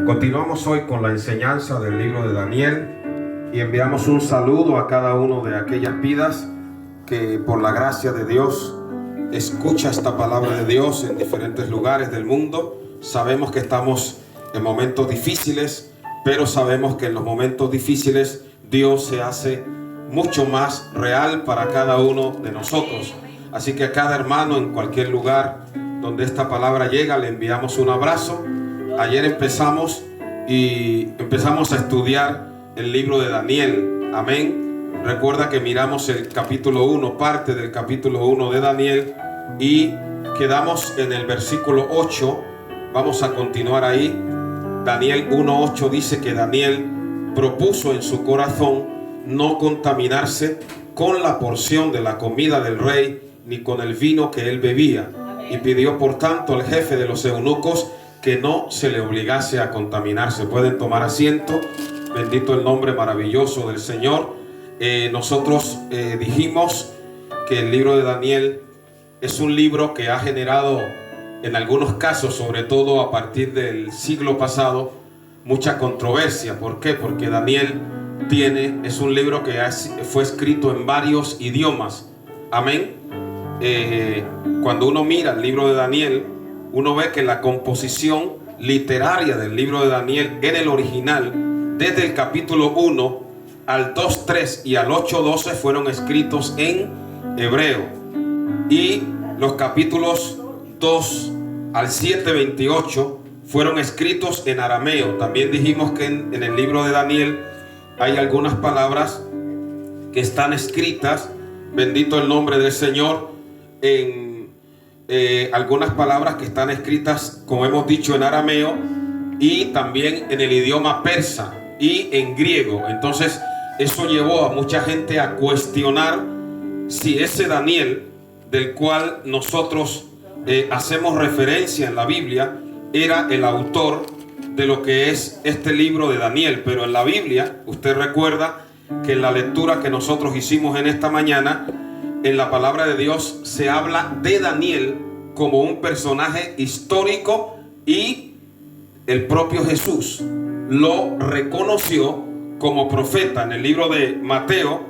Continuamos hoy con la enseñanza del libro de Daniel y enviamos un saludo a cada uno de aquellas vidas que por la gracia de Dios escucha esta palabra de Dios en diferentes lugares del mundo. Sabemos que estamos en momentos difíciles, pero sabemos que en los momentos difíciles Dios se hace mucho más real para cada uno de nosotros. Así que a cada hermano en cualquier lugar donde esta palabra llega le enviamos un abrazo. Ayer empezamos a estudiar el libro de Daniel. Amén. Recuerda que miramos el capítulo 1, parte del capítulo 1 de Daniel, y quedamos en el versículo 8. Vamos a continuar ahí. Daniel 1:8 dice que Daniel propuso en su corazón no contaminarse con la porción de la comida del rey ni con el vino que él bebía, y pidió por tanto al jefe de los eunucos que no se le obligase a contaminarse. Pueden tomar asiento. Bendito el nombre maravilloso del Señor. Nosotros dijimos que el libro de Daniel es un libro que ha generado, en algunos casos, sobre todo a partir del siglo pasado, mucha controversia. ¿Por qué? Porque Daniel es un libro que fue escrito en varios idiomas. Amén. Cuando uno mira el libro de Daniel, uno ve que la composición literaria del libro de Daniel en el original, desde el capítulo 1 al 2:3 y al 8:12, fueron escritos en hebreo, y los capítulos 2 al 7:28 fueron escritos en arameo. También dijimos que en el libro de Daniel hay algunas palabras que están escritas, bendito el nombre del Señor, en algunas palabras que están escritas, como hemos dicho, en arameo, y también en el idioma persa y en griego. Entonces eso llevó a mucha gente a cuestionar si ese Daniel del cual nosotros hacemos referencia en la Biblia era el autor de lo que es este libro de Daniel. Pero en la Biblia, usted recuerda que en la lectura que nosotros hicimos en esta mañana, en la palabra de Dios se habla de Daniel como un personaje histórico, y el propio Jesús lo reconoció como profeta. En el libro de Mateo,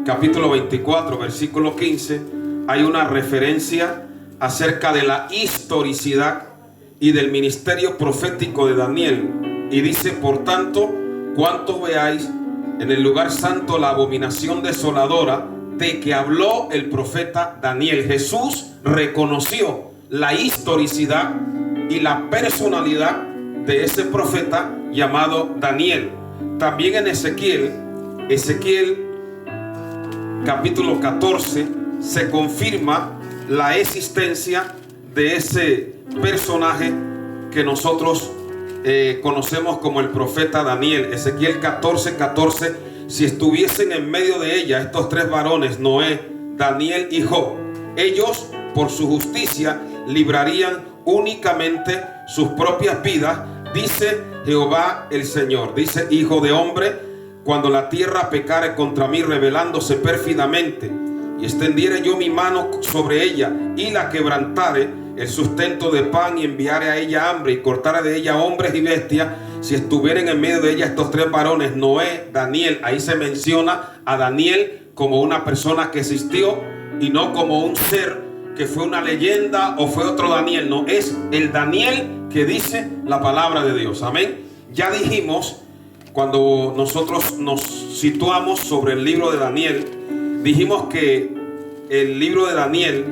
capítulo 24, versículo 15, hay una referencia acerca de la historicidad y del ministerio profético de Daniel. Y dice: por tanto, cuanto veáis en el lugar santo la abominación desoladora de que habló el profeta Daniel. Jesús reconoció la historicidad y la personalidad de ese profeta llamado Daniel. También en Ezequiel capítulo 14 se confirma la existencia de ese personaje que nosotros conocemos como el profeta Daniel. Ezequiel 14:14: si estuviesen en medio de ella estos tres varones, Noé, Daniel y Job, ellos por su justicia librarían únicamente sus propias vidas, dice Jehová el Señor. Dice: hijo de hombre, cuando la tierra pecare contra mí, rebelándose pérfidamente, y extendiere yo mi mano sobre ella y la quebrantare el sustento de pan, y enviare a ella hambre, y cortare de ella hombres y bestias, si estuvieren en medio de ella estos tres varones, Noé, Daniel. Ahí se menciona a Daniel como una persona que existió, y no como un ser que fue una leyenda o fue otro Daniel. No, es el Daniel que dice la palabra de Dios. Amén. Ya dijimos, cuando nosotros nos situamos sobre el libro de Daniel, dijimos que el libro de Daniel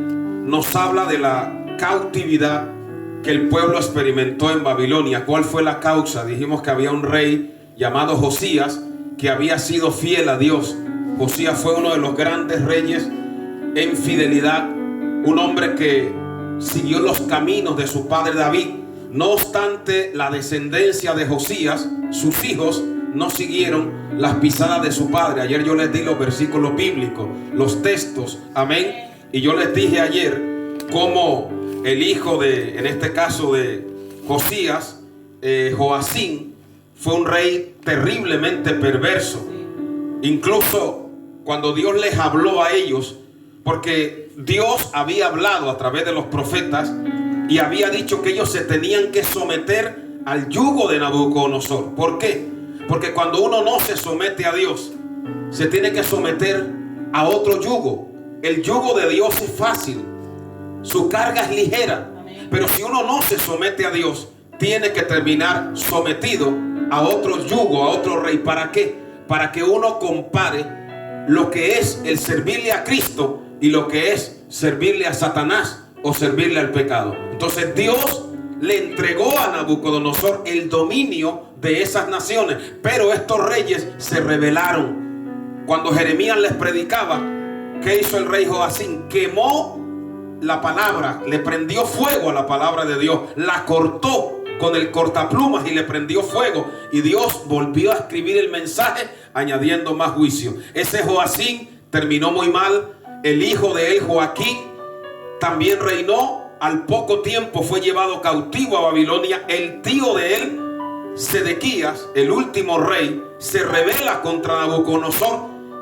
nos habla de la cautividad que el pueblo experimentó en Babilonia. ¿Cuál fue la causa? Dijimos que había un rey llamado Josías que había sido fiel a Dios. Josías fue uno de los grandes reyes en fidelidad, un hombre que siguió los caminos de su padre David. No obstante, la descendencia de Josías, sus hijos, no siguieron las pisadas de su padre. Ayer yo les di los versículos bíblicos, los textos, amén. Y yo les dije ayer cómo el hijo de, en este caso de Josías, Joacim, fue un rey terriblemente perverso. Incluso cuando Dios les habló a ellos, porque Dios había hablado a través de los profetas y había dicho que ellos se tenían que someter al yugo de Nabucodonosor. ¿Por qué? Porque cuando uno no se somete a Dios, se tiene que someter a otro yugo. El yugo de Dios es fácil, su carga es ligera. Pero si uno no se somete a Dios, tiene que terminar sometido a otro yugo, a otro rey. ¿Para qué? Para que uno compare lo que es el servirle a Cristo y lo que es servirle a Satanás o servirle al pecado. Entonces Dios le entregó a Nabucodonosor el dominio de esas naciones, pero estos reyes se rebelaron. Cuando Jeremías les predicaba, ¿qué hizo el rey Joacín? Quemó la palabra, le prendió fuego a la palabra de Dios, la cortó con el cortaplumas y le prendió fuego, y Dios volvió a escribir el mensaje añadiendo más juicio. Ese Joacín terminó muy mal. El hijo de él, Joaquín, también reinó. Al poco tiempo fue llevado cautivo a Babilonia. El tío de él, Sedequías, el último rey, se rebela contra Nabucodonosor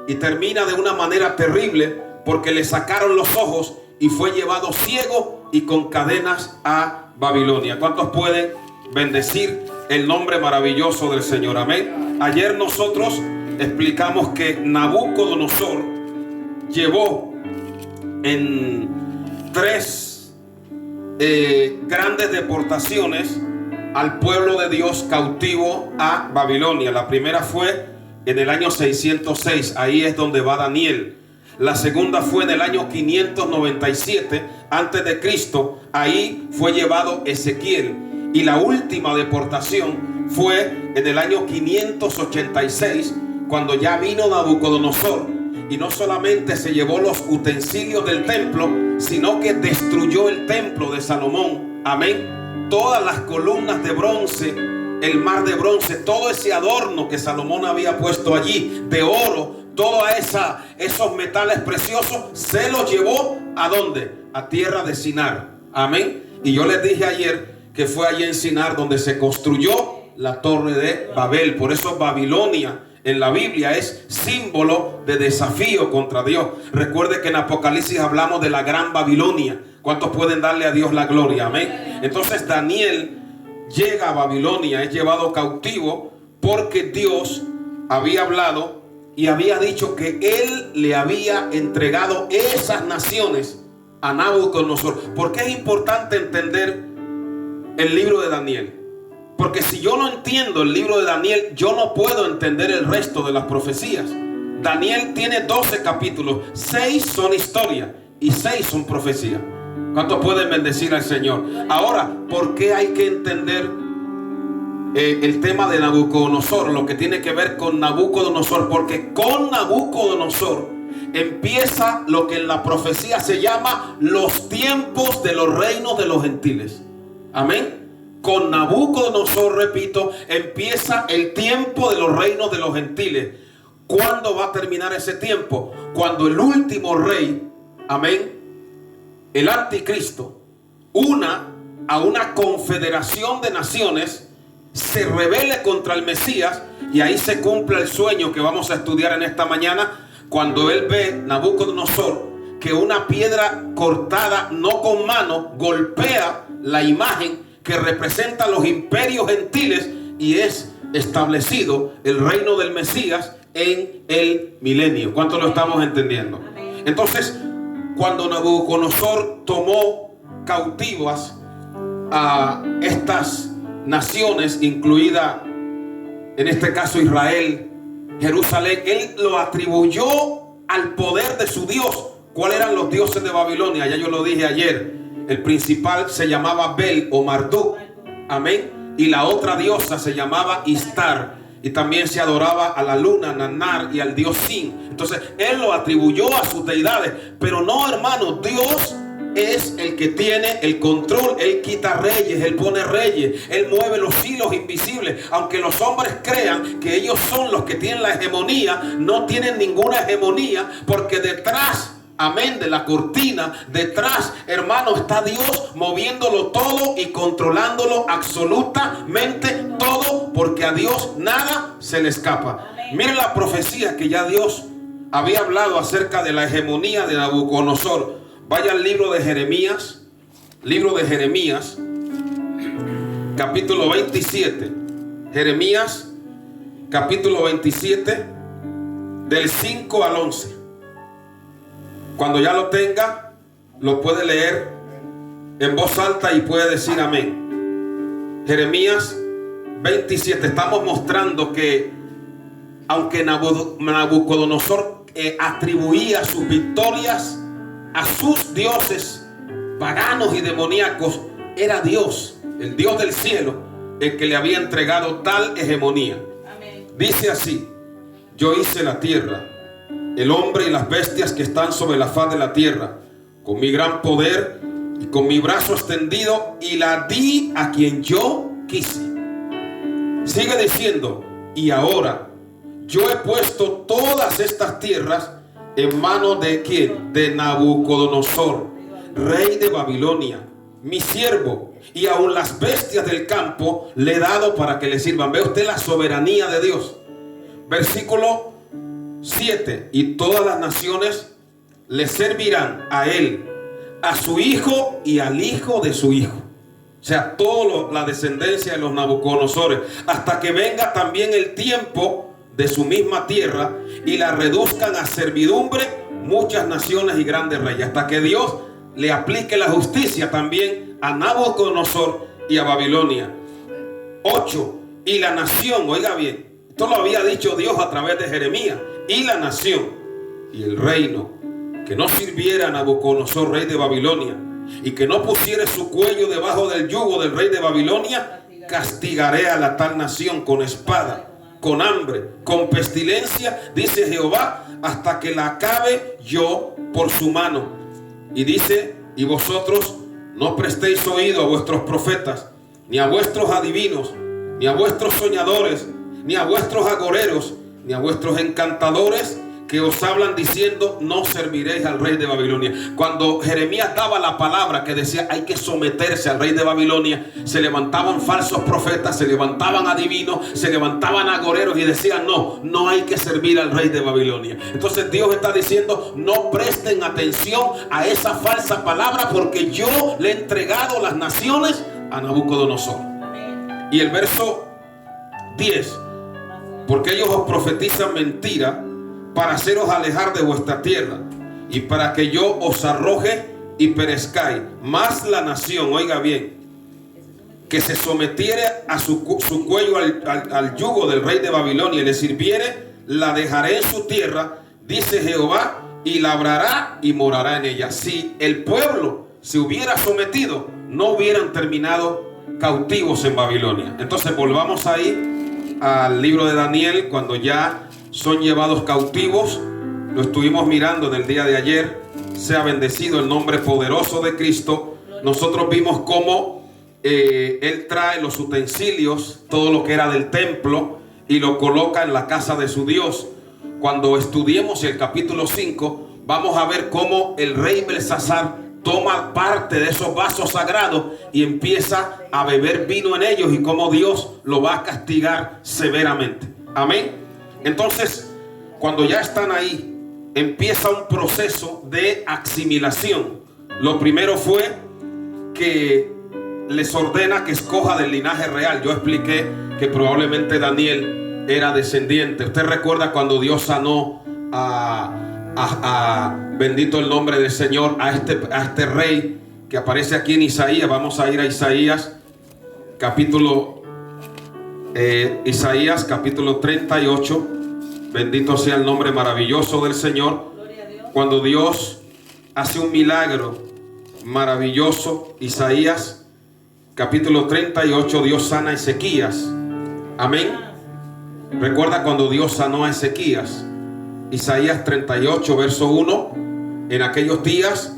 y termina de una manera terrible, porque le sacaron los ojos y fue llevado ciego y con cadenas a Babilonia. ¿Cuántos pueden bendecir el nombre maravilloso del Señor? Amén. Ayer nosotros explicamos que Nabucodonosor llevó en 3 grandes deportaciones al pueblo de Dios cautivo a Babilonia. La primera fue en el año 606, ahí es donde va Daniel. La segunda fue en el año 597 antes de Cristo, ahí fue llevado Ezequiel. Y la última deportación fue en el año 586, cuando ya vino Nabucodonosor, y no solamente se llevó los utensilios del templo, sino que destruyó el templo de Salomón. Amén. Todas las columnas de bronce, el mar de bronce, todo ese adorno que Salomón había puesto allí de oro, todos esos metales preciosos, se los llevó ¿a dónde? A tierra de Sinar. Amén. Y yo les dije ayer que fue allí en Sinar donde se construyó la torre de Babel. Por eso Babilonia en la Biblia es símbolo de desafío contra Dios. Recuerde que en Apocalipsis hablamos de la gran Babilonia. ¿Cuántos pueden darle a Dios la gloria? Amén. Entonces Daniel llega a Babilonia, es llevado cautivo porque Dios había hablado y había dicho que él le había entregado esas naciones a Nabucodonosor. ¿Por qué es importante entender el libro de Daniel? Porque si yo no entiendo el libro de Daniel, yo no puedo entender el resto de las profecías. Daniel tiene 12 capítulos, 6 son historia y 6 son profecía. ¿Cuántos pueden bendecir al Señor? Ahora, ¿por qué hay que entender el tema de Nabucodonosor? Lo que tiene que ver con Nabucodonosor, porque con Nabucodonosor empieza lo que en la profecía se llama los tiempos de los reinos de los gentiles. Amén. Con Nabucodonosor, repito, empieza el tiempo de los reinos de los gentiles. ¿Cuándo va a terminar ese tiempo? Cuando el último rey, amén, el anticristo, a una confederación de naciones, se rebele contra el Mesías, y ahí se cumple el sueño que vamos a estudiar en esta mañana, cuando él ve, Nabucodonosor, que una piedra cortada, no con mano, golpea la imagen que representa los imperios gentiles, y es establecido el reino del Mesías en el milenio. ¿Cuánto lo estamos entendiendo? Entonces, cuando Nabucodonosor tomó cautivas a estas naciones, incluida en este caso Israel, Jerusalén, él lo atribuyó al poder de su Dios. ¿Cuáles eran los dioses de Babilonia? Ya yo lo dije ayer. El principal se llamaba Bel o Marduk, amén, y la otra diosa se llamaba Istar, y también se adoraba a la luna, Nanar, y al dios Sin. Entonces él lo atribuyó a sus deidades, pero no, hermano, Dios es el que tiene el control. Él quita reyes, él pone reyes, él mueve los hilos invisibles. Aunque los hombres crean que ellos son los que tienen la hegemonía, no tienen ninguna hegemonía, porque detrás, amén, de la cortina, detrás, hermano, está Dios moviéndolo todo y controlándolo absolutamente todo, porque a Dios nada se le escapa. Miren la profecía que ya Dios había hablado acerca de la hegemonía de Nabucodonosor. Vaya al libro de Jeremías, capítulo 27. Jeremías, capítulo 27, del 5 al 11. Cuando ya lo tenga, lo puede leer en voz alta y puede decir amén. Jeremías 27. Estamos mostrando que aunque Nabucodonosor atribuía sus victorias a sus dioses paganos y demoníacos, era Dios, el Dios del cielo, el que le había entregado tal hegemonía. Amén. Dice así: yo hice la tierra, el hombre y las bestias que están sobre la faz de la tierra, con mi gran poder y con mi brazo extendido, y la di a quien yo quise. Sigue diciendo: y ahora yo he puesto todas estas tierras en manos de ¿quién? De Nabucodonosor, rey de Babilonia, mi siervo, y aún las bestias del campo le he dado para que le sirvan. ¿Ve usted la soberanía de Dios? Versículo 7. Y todas las naciones le servirán a él, a su hijo y al hijo de su hijo. O sea, toda la descendencia de los Nabucodonosores, hasta que venga también el tiempo de su misma tierra y la reduzcan a servidumbre muchas naciones y grandes reyes, hasta que Dios le aplique la justicia también a Nabucodonosor y a Babilonia. 8. Y la nación, oiga bien, esto lo había dicho Dios a través de Jeremías, y la nación y el reino que no sirviera a Nabucodonosor, rey de Babilonia, y que no pusiere su cuello debajo del yugo del rey de Babilonia, castigaré a la tal nación con espada, con hambre, con pestilencia, dice Jehová, hasta que la acabe yo por su mano. Y dice: y vosotros no prestéis oído a vuestros profetas, ni a vuestros adivinos, ni a vuestros soñadores, ni a vuestros agoreros, ni a vuestros encantadores, que os hablan diciendo: no serviréis al rey de Babilonia. Cuando Jeremías daba la palabra que decía hay que someterse al rey de Babilonia, se levantaban falsos profetas, se levantaban adivinos, se levantaban agoreros y decían: no hay que servir al rey de Babilonia. Entonces Dios está diciendo: no presten atención a esa falsa palabra, porque yo le he entregado las naciones a Nabucodonosor. Y el verso 10: porque ellos os profetizan mentira para haceros alejar de vuestra tierra, y para que yo os arroje y perezcáis. Más la nación, oiga bien, que se sometiere a su cuello al yugo del rey de Babilonia y le sirviere, la dejaré en su tierra, dice Jehová, y labrará y morará en ella. Si el pueblo se hubiera sometido, no hubieran terminado cautivos en Babilonia. Entonces volvamos ahí al libro de Daniel, cuando ya son llevados cautivos. Lo estuvimos mirando en el día de ayer. Sea bendecido el nombre poderoso de Cristo. Nosotros vimos cómo Él trae los utensilios, todo lo que era del templo, y lo coloca en la casa de su Dios. Cuando estudiemos el capítulo 5, vamos a ver cómo el rey Belsasar toma parte de esos vasos sagrados y empieza a beber vino en ellos, y cómo Dios lo va a castigar severamente. Amén. Entonces, cuando ya están ahí, empieza un proceso de asimilación. Lo primero fue que les ordena que escoja del linaje real. Yo expliqué que probablemente Daniel era descendiente. Usted recuerda cuando Dios sanó bendito el nombre del Señor, a este rey que aparece aquí en Isaías. Vamos a ir a Isaías capítulo 38. Bendito sea el nombre maravilloso del Señor. Cuando Dios hace un milagro maravilloso, Isaías capítulo 38, Dios sana a Ezequías. Amén. Recuerda cuando Dios sanó a Ezequías. Isaías 38 verso 1: en aquellos días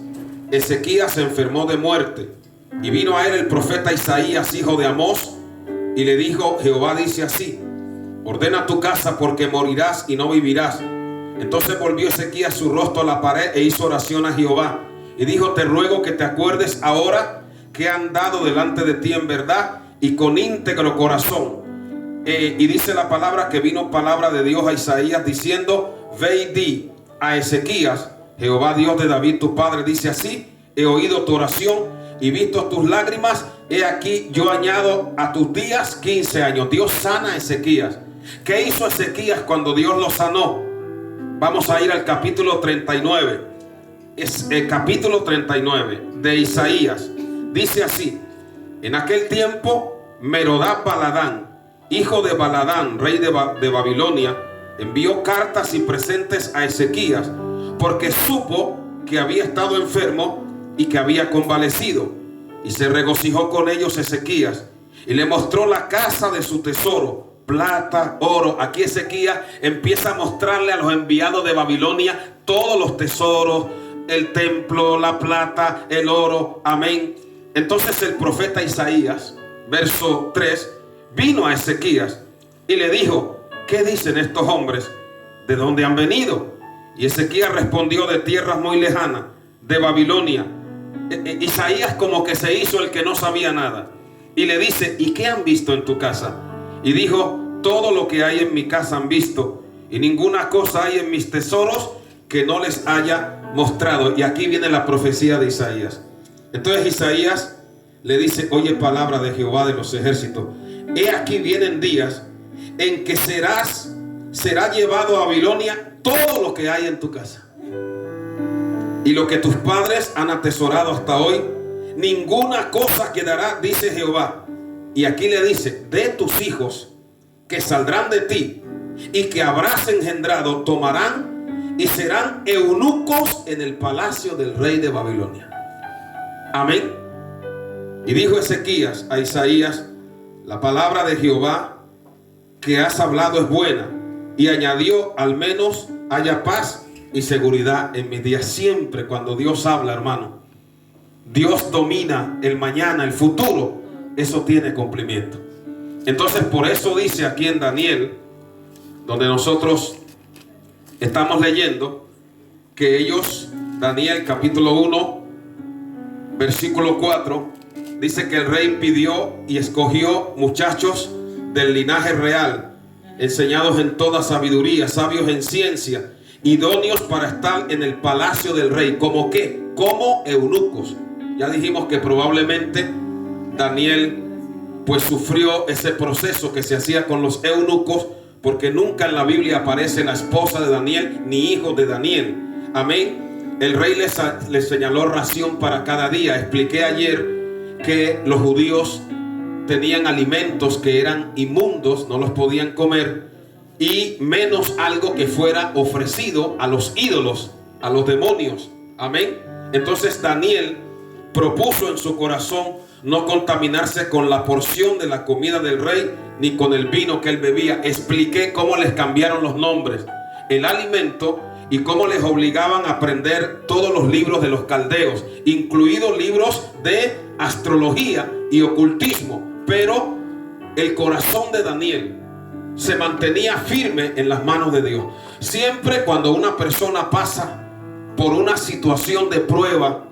Ezequías se enfermó de muerte, y vino a él el profeta Isaías, hijo de Amós, y le dijo: Jehová dice así: ordena tu casa, porque morirás y no vivirás. Entonces volvió Ezequías su rostro a la pared e hizo oración a Jehová, y dijo: te ruego que te acuerdes ahora que he andado delante de ti en verdad y con íntegro corazón. Y dice la palabra que vino palabra de Dios a Isaías diciendo: ve y di a Ezequías: Jehová Dios de David tu padre dice así: he oído tu oración y visto tus lágrimas, he aquí yo añado a tus días 15 años. Dios sana a Ezequías. ¿Qué hizo Ezequías cuando Dios lo sanó? Vamos a ir al capítulo 39. Es el capítulo 39 de Isaías. Dice así: en aquel tiempo Merodach Baladán, hijo de Baladán, rey de Babilonia, envió cartas y presentes a Ezequías, porque supo que había estado enfermo y que había convalecido. Y se regocijó con ellos Ezequías y le mostró la casa de su tesoro, plata, oro. Aquí Ezequías empieza a mostrarle a los enviados de Babilonia todos los tesoros, el templo, la plata, el oro. Amén. Entonces el profeta Isaías, verso 3, vino a Ezequías y le dijo: ¿qué dicen estos hombres? ¿De dónde han venido? Y Ezequías respondió: de tierras muy lejanas, de Babilonia. Isaías como que se hizo el que no sabía nada y le dice: ¿y qué han visto en tu casa? Y dijo: todo lo que hay en mi casa han visto, y ninguna cosa hay en mis tesoros que no les haya mostrado. Y aquí viene la profecía de Isaías. Entonces Isaías le dice: oye palabra de Jehová de los ejércitos, he aquí vienen días en que será llevado a Babilonia todo lo que hay en tu casa, y lo que tus padres han atesorado hasta hoy, ninguna cosa quedará, dice Jehová. Y aquí le dice: de tus hijos que saldrán de ti y que habrás engendrado, tomarán y serán eunucos en el palacio del rey de Babilonia. Amén. Y dijo Ezequías a Isaías: la palabra de Jehová que has hablado es buena. Y añadió: al menos haya paz y seguridad en mis días. Siempre cuando Dios habla, hermano, Dios domina el mañana, el futuro. Eso tiene cumplimiento. Entonces por eso dice aquí en Daniel, donde nosotros estamos leyendo, que ellos, Daniel capítulo 1 versículo 4, dice que el rey pidió y escogió muchachos del linaje real, enseñados en toda sabiduría, sabios en ciencia, idóneos para estar en el palacio del rey. ¿Cómo qué? Como eunucos. Ya dijimos que probablemente Daniel pues sufrió ese proceso que se hacía con los eunucos, porque nunca en la Biblia aparece la esposa de Daniel ni hijo de Daniel. Amén. El rey les señaló ración para cada día. Expliqué ayer que los judíos tenían alimentos que eran inmundos, no los podían comer, y menos algo que fuera ofrecido a los ídolos, a los demonios. Amén. Entonces Daniel propuso en su corazón no contaminarse con la porción de la comida del rey, ni con el vino que él bebía. Expliqué cómo les cambiaron los nombres, el alimento, y cómo les obligaban a aprender todos los libros de los caldeos, incluidos libros de astrología y ocultismo. Pero el corazón de Daniel se mantenía firme en las manos de Dios. Siempre cuando una persona pasa por una situación de prueba,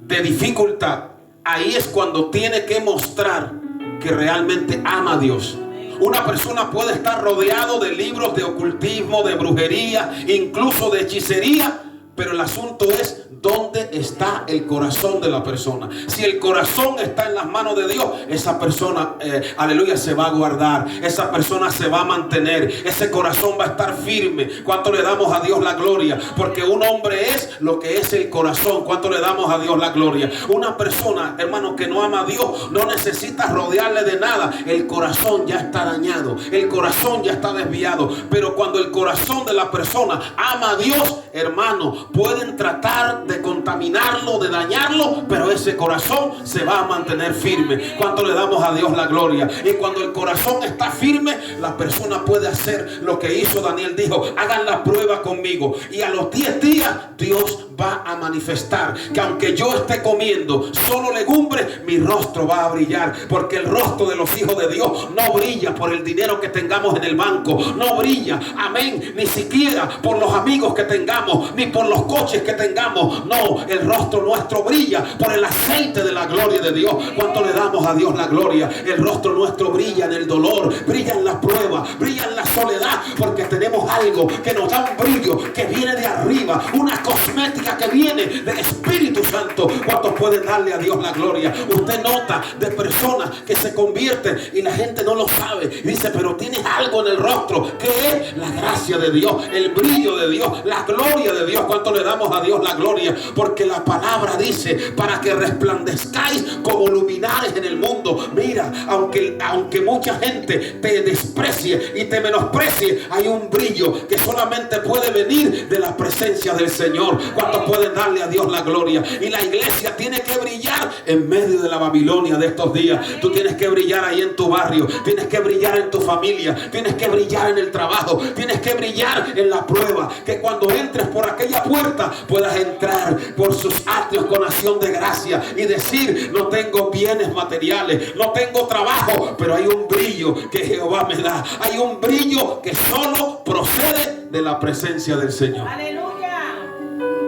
de dificultad, ahí es cuando tiene que mostrar que realmente ama a Dios. Una persona puede estar rodeado de libros de ocultismo, de brujería, incluso de hechicería, pero el asunto es dónde está el corazón de la persona. Si el corazón está en las manos de Dios, esa persona, aleluya, se va a guardar. Esa persona se va a mantener. Ese corazón va a estar firme. ¿Cuánto le damos a Dios la gloria? Porque un hombre es lo que es el corazón. ¿Cuánto le damos a Dios la gloria? Una persona, hermano, que no ama a Dios, no necesita rodearle de nada. El corazón ya está dañado. El corazón ya está desviado. Pero cuando el corazón de la persona ama a Dios, hermano, pueden tratar de contaminarlo, de dañarlo, pero ese corazón se va a mantener firme. ¿Cuánto le damos a Dios la gloria? Y cuando el corazón está firme, la persona puede hacer lo que hizo Daniel. Dijo: hagan la prueba conmigo, y a los 10 días Dios va a manifestar que aunque yo esté comiendo solo legumbres, mi rostro va a brillar. Porque el rostro de los hijos de Dios no brilla por el dinero que tengamos en el banco, no brilla, amén, ni siquiera por los amigos que tengamos, ni por los coches que tengamos. No, el rostro nuestro brilla por el aceite de la gloria de Dios. ¿Cuánto le damos a Dios la gloria? El rostro nuestro brilla en el dolor, brilla en la prueba, brilla en la soledad, porque tenemos algo que nos da un brillo que viene de arriba, una cosmética que viene del Espíritu Santo. ¿Cuántos pueden darle a Dios la gloria? Usted nota de personas que se convierten y la gente no lo sabe. Dice, pero tienes algo en el rostro. ¿Qué es? La gracia de Dios, el brillo de Dios, la gloria de Dios. ¿Cuánto le damos a Dios la gloria? Porque la palabra dice, para que resplandezcáis como luminares en el mundo. Mira, aunque mucha gente te desprecie y te menosprecie, hay un brillo que solamente puede venir de la presencia del Señor. ¿Cuántos pueden darle a Dios la gloria? Y la iglesia tiene que brillar en medio de la Babilonia de estos días. Tú tienes que brillar ahí en tu barrio, tienes que brillar en tu familia, tienes que brillar en el trabajo, tienes que brillar en la prueba. Que cuando entres por aquella puerta puedas entrar por sus atrios con acción de gracia y decir, no tengo bienes materiales, no tengo trabajo, pero hay un brillo que Jehová me da. Hay un brillo que solo procede de la presencia del Señor. ¡Aleluya!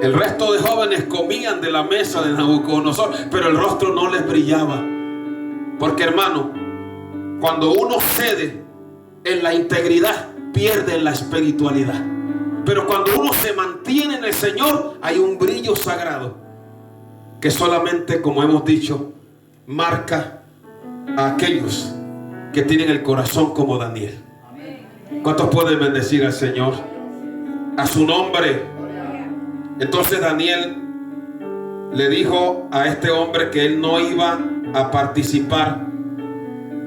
El resto de jóvenes comían de la mesa de Nabucodonosor, pero el rostro no les brillaba. Porque, hermano, cuando uno cede en la integridad, pierde en la espiritualidad. Pero cuando uno se mantiene en el Señor, hay un brillo sagrado que solamente, como hemos dicho, marca a aquellos que tienen el corazón como Daniel. ¿Cuántos pueden bendecir al Señor? A su nombre. Entonces Daniel le dijo a este hombre que él no iba a participar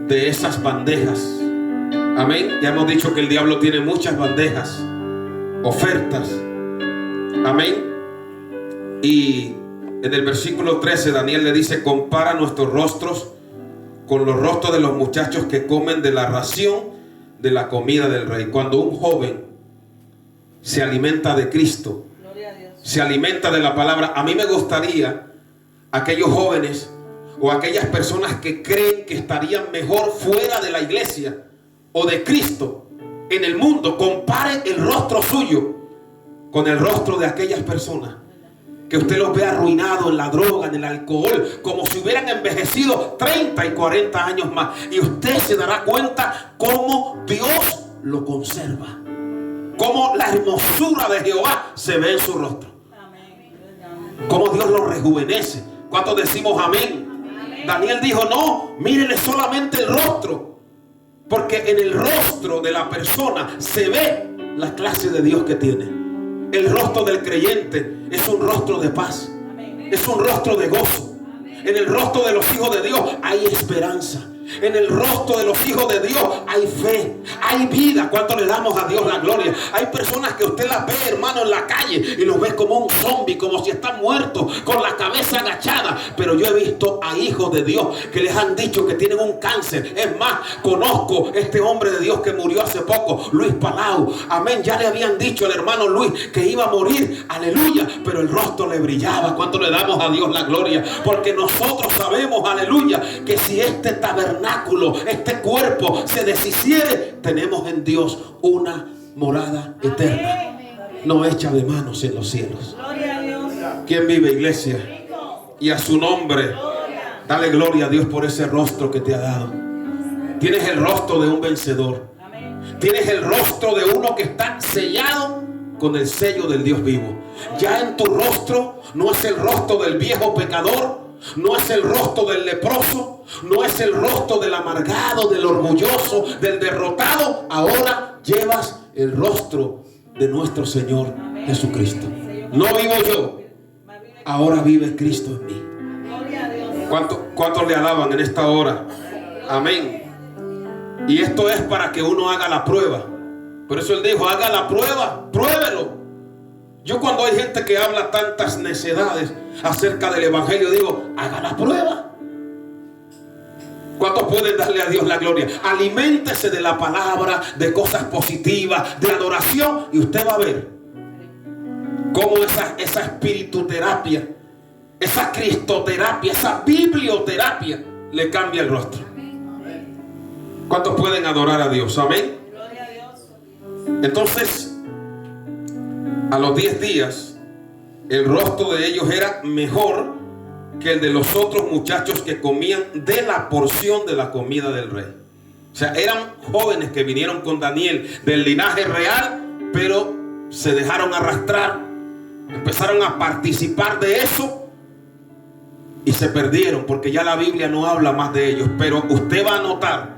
de esas bandejas. Amén. Ya hemos dicho que el diablo tiene muchas bandejas, ofertas. Amén. Y en el versículo 13 Daniel le dice, compara nuestros rostros con los rostros de los muchachos que comen de la ración de la comida del rey. Cuando un joven se alimenta de Cristo, se alimenta de la palabra, a mí me gustaría aquellos jóvenes o aquellas personas que creen que estarían mejor fuera de la iglesia o de Cristo en el mundo, compare el rostro suyo con el rostro de aquellas personas que usted los ve arruinados en la droga, en el alcohol, como si hubieran envejecido 30 y 40 años más. Y usted se dará cuenta cómo Dios lo conserva, cómo la hermosura de Jehová se ve en su rostro, cómo Dios lo rejuvenece. ¿Cuántos decimos amén? Daniel dijo, no, mírele solamente el rostro, porque en el rostro de la persona se ve la clase de Dios que tiene. El rostro del creyente es un rostro de paz, es un rostro de gozo. En el rostro de los hijos de Dios hay esperanza. En el rostro de los hijos de Dios hay fe, hay vida. ¿Cuánto le damos a Dios la gloria? Hay personas que usted las ve, hermano, en la calle y los ve como un zombie, como si están muertos, con la cabeza agachada. Pero yo he visto a hijos de Dios que les han dicho que tienen un cáncer. Es más, conozco este hombre de Dios que murió hace poco, Luis Palau. Amén. Ya le habían dicho al hermano Luis que iba a morir. Aleluya. Pero el rostro le brillaba. ¿Cuánto le damos a Dios la gloria? Porque nosotros sabemos, aleluya, que si este tabernáculo, este cuerpo se deshiciere, tenemos en Dios una morada eterna, no hecha de manos en los cielos. ¿Quién vive, iglesia? Y a su nombre, dale gloria a Dios por ese rostro que te ha dado. Tienes el rostro de un vencedor. Tienes el rostro de uno que está sellado con el sello del Dios vivo. Ya en tu rostro no es el rostro del viejo pecador, no es el rostro del leproso, no es el rostro del amargado, del orgulloso, del derrotado. Ahora llevas el rostro de nuestro Señor Jesucristo. No vivo yo, ahora vive Cristo en mí. ¿Cuántos le alaban en esta hora? Amén. Y esto es para que uno haga la prueba. Por eso él dijo, haga la prueba, pruébelo. Yo cuando hay gente que habla tantas necedades acerca del evangelio, digo, haga la prueba. ¿Cuántos pueden darle a Dios la gloria? Aliméntese de la palabra, de cosas positivas, de adoración, y usted va a ver cómo esa espirituterapia, esa cristoterapia, esa biblioterapia le cambia el rostro. ¿Cuántos pueden adorar a Dios? Amén. Entonces, a los 10 días, el rostro de ellos era mejor que el de los otros muchachos que comían de la porción de la comida del rey. O sea, eran jóvenes que vinieron con Daniel del linaje real, pero se dejaron arrastrar, empezaron a participar de eso y se perdieron, porque ya la Biblia no habla más de ellos. Pero usted va a notar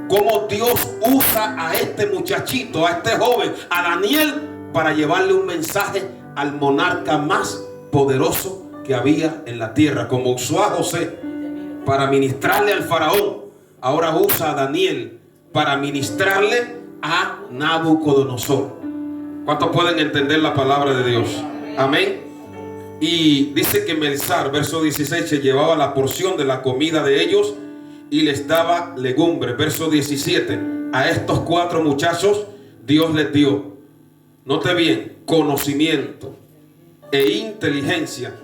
cómo Dios usa a este muchachito, a este joven, a Daniel, para llevarle un mensaje al monarca más poderoso que había en la tierra. Como usó a José para ministrarle al faraón, ahora usa a Daniel para ministrarle a Nabucodonosor. ¿Cuántos pueden entender la palabra de Dios? Amén. Y dice que Melzar, verso 16, se llevaba la porción de la comida de ellos y les daba legumbre. Verso 17, a estos 4 muchachos Dios les dio, note bien, conocimiento e inteligencia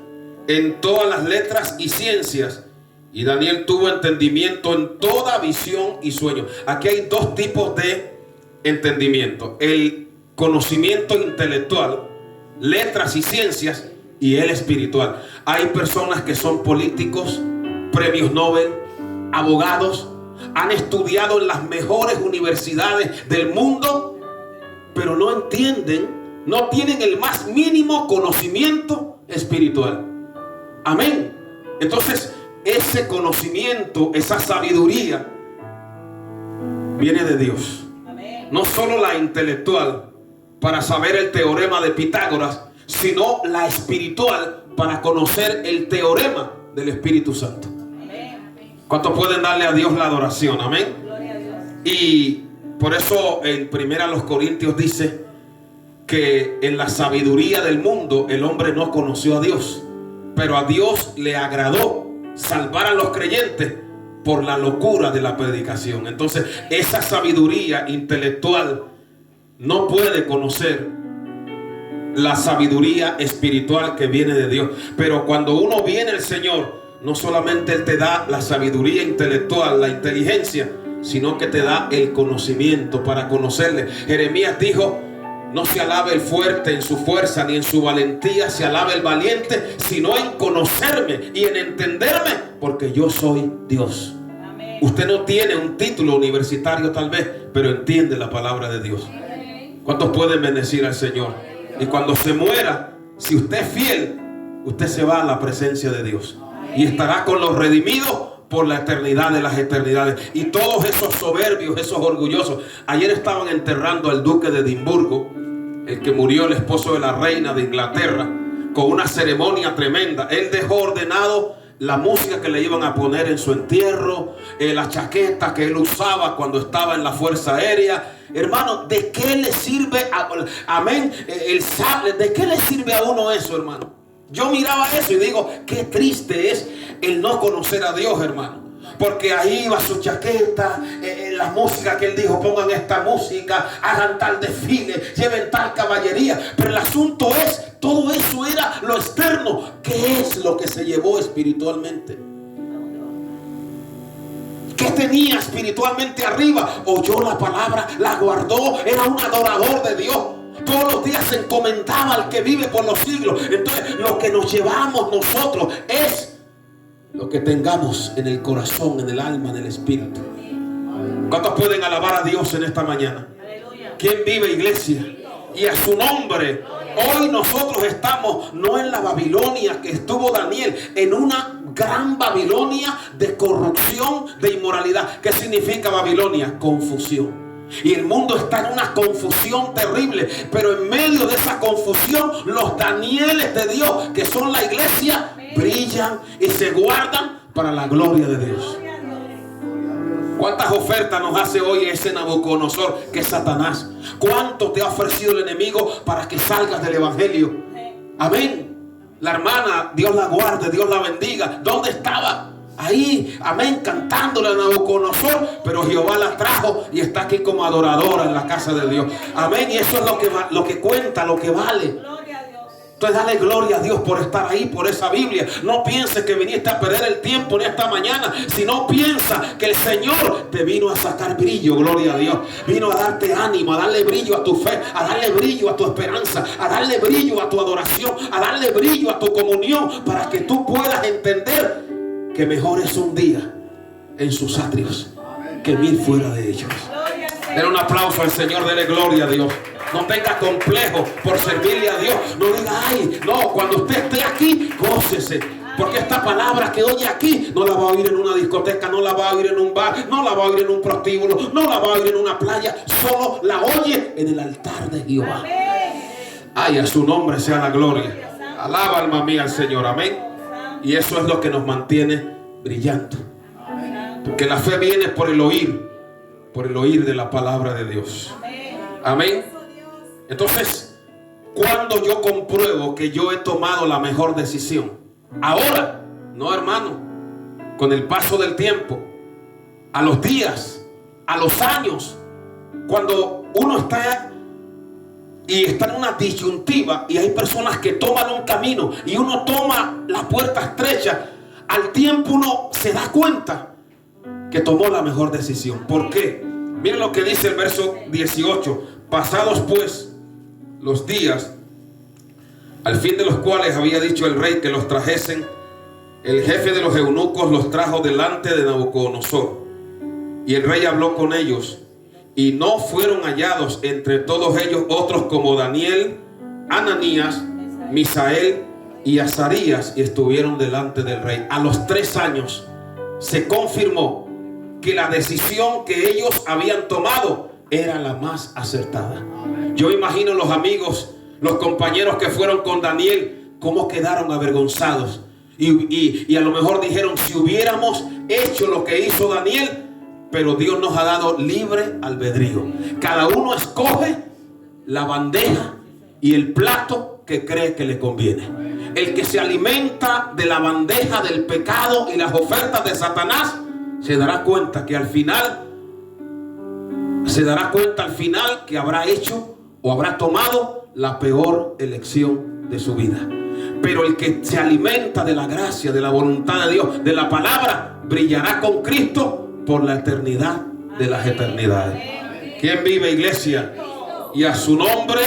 en todas las letras y ciencias. Y Daniel tuvo entendimiento en toda visión y sueño. Aquí hay 2 tipos de entendimiento: el conocimiento intelectual, letras y ciencias, y el espiritual. Hay personas que son políticos, premios Nobel, abogados, han estudiado en las mejores universidades del mundo, pero no entienden, no tienen el más mínimo conocimiento espiritual. Amén. Entonces, ese conocimiento, esa sabiduría viene de Dios. Amén. No solo la intelectual para saber el teorema de Pitágoras, sino la espiritual para conocer el teorema del Espíritu Santo. ¿Cuántos pueden darle a Dios la adoración? Amén. Gloria a Dios. Y por eso en 1 Corintios dice que en la sabiduría del mundo el hombre no conoció a Dios, pero a Dios le agradó salvar a los creyentes por la locura de la predicación. Entonces, esa sabiduría intelectual no puede conocer la sabiduría espiritual que viene de Dios. Pero cuando uno viene al Señor, no solamente Él te da la sabiduría intelectual, la inteligencia, sino que te da el conocimiento para conocerle. Jeremías dijo: no se alabe el fuerte en su fuerza, ni en su valentía se alabe el valiente, sino en conocerme y en entenderme, porque yo soy Dios. Amén. Usted no tiene un título universitario tal vez, pero entiende la palabra de Dios. ¿Cuántos pueden bendecir al Señor? Y cuando se muera, si usted es fiel, usted se va a la presencia de Dios y estará con los redimidos por la eternidad de las eternidades. Y todos esos soberbios, esos orgullosos, ayer estaban enterrando al duque de Edimburgo, el que murió, el esposo de la reina de Inglaterra, con una ceremonia tremenda. Él dejó ordenado la música que le iban a poner en su entierro, la chaqueta que él usaba cuando estaba en la Fuerza Aérea. Hermano, ¿de qué le sirve? Amén. El sable, ¿de qué le sirve a uno eso, hermano? Yo miraba eso y digo, qué triste es el no conocer a Dios, hermano. Porque ahí va su chaqueta, la música que él dijo, pongan esta música, hagan tal desfile, lleven tal caballería. Pero el asunto es, todo eso era lo externo. ¿Qué es lo que se llevó espiritualmente? ¿Qué tenía espiritualmente arriba? Oyó la palabra, la guardó, era un adorador de Dios. Todos los días se encomendaba al que vive por los siglos. Entonces, lo que nos llevamos nosotros es lo que tengamos en el corazón, en el alma, en el espíritu. ¿Cuántos pueden alabar a Dios en esta mañana? ¿Quién vive, iglesia? Y a su nombre. Hoy nosotros estamos no en la Babilonia que estuvo Daniel, en una gran Babilonia de corrupción, de inmoralidad. ¿Qué significa Babilonia? Confusión. Y el mundo está en una confusión terrible, pero en medio de esa confusión, los Danieles de Dios, que son la iglesia, brillan y se guardan para la gloria de Dios. ¿Cuántas ofertas nos hace hoy ese Nabucodonosor que es Satanás? ¿Cuánto te ha ofrecido el enemigo para que salgas del evangelio? Amén. La hermana, Dios la guarde, Dios la bendiga. ¿Dónde estaba? Ahí, amén, cantándole a Nabucodonosor, pero Jehová la trajo y está aquí como adoradora en la casa de Dios. Amén. Y eso es lo que cuenta, lo que vale. Entonces dale gloria a Dios por estar ahí, por esa Biblia. No pienses que viniste a perder el tiempo en esta mañana, sino piensa que el Señor te vino a sacar brillo, gloria a Dios. Vino a darte ánimo, a darle brillo a tu fe, a darle brillo a tu esperanza, a darle brillo a tu adoración, a darle brillo a tu comunión, para que tú puedas entender que mejor es un día en sus atrios que 1000 fuera de ellos. Denle un aplauso al Señor, dele gloria a Dios. No tenga complejo por servirle a Dios. No diga, ay, no, cuando usted esté aquí, gócese. Porque esta palabra que oye aquí no la va a oír en una discoteca, no la va a oír en un bar, no la va a oír en un prostíbulo, no la va a oír en una playa. Solo la oye en el altar de Jehová. Ay, a su nombre sea la gloria. Alaba, alma mía, al Señor. Amén. Y eso es lo que nos mantiene brillando. Porque la fe viene por el oír de la palabra de Dios. Amén. Entonces, cuando yo compruebo que yo he tomado la mejor decisión, ahora, no hermano, con el paso del tiempo, a los días, a los años, cuando uno está en una disyuntiva y hay personas que toman un camino y uno toma la puerta estrecha, al tiempo uno se da cuenta que tomó la mejor decisión. ¿Por qué? Miren lo que dice el verso 18. Pasados pues los días, al fin de los cuales había dicho el rey que los trajesen, el jefe de los eunucos los trajo delante de Nabucodonosor. Y el rey habló con ellos, y no fueron hallados entre todos ellos otros como Daniel, Ananías, Misael y Azarías, y estuvieron delante del rey. A los 3 años se confirmó que la decisión que ellos habían tomado era la más acertada. Yo imagino los amigos, los compañeros que fueron con Daniel, cómo quedaron avergonzados. Y a lo mejor dijeron, si hubiéramos hecho lo que hizo Daniel. Pero Dios nos ha dado libre albedrío. Cada uno escoge la bandeja y el plato que cree que le conviene. El que se alimenta de la bandeja del pecado y las ofertas de Satanás se dará cuenta que al final que habrá hecho o habrá tomado la peor elección de su vida. Pero el que se alimenta de la gracia, de la voluntad de Dios, de la palabra, brillará con Cristo por la eternidad de las eternidades. ¿Quién vive, iglesia? Y a su nombre,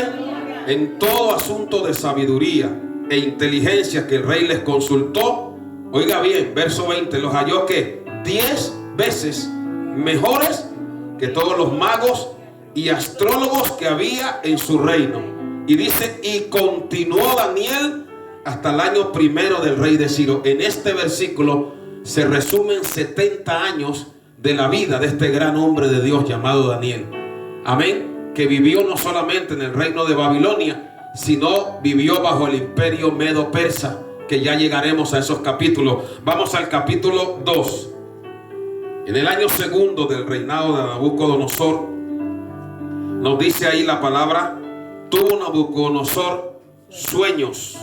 en todo asunto de sabiduría e inteligencia que el rey les consultó, oiga bien, verso 20, los halló que 10 veces mejores que todos los magos y astrólogos que había en su reino. Y dice, y continuó Daniel hasta el año 1 del rey de Ciro. En este versículo se resumen 70 años de la vida de este gran hombre de Dios llamado Daniel. Amén. Que vivió no solamente en el reino de Babilonia, sino vivió bajo el imperio medo-persa, que ya llegaremos a esos capítulos. Vamos al capítulo 2. En el año 2 del reinado de Nabucodonosor, nos dice ahí la palabra, tuvo Nabucodonosor sueños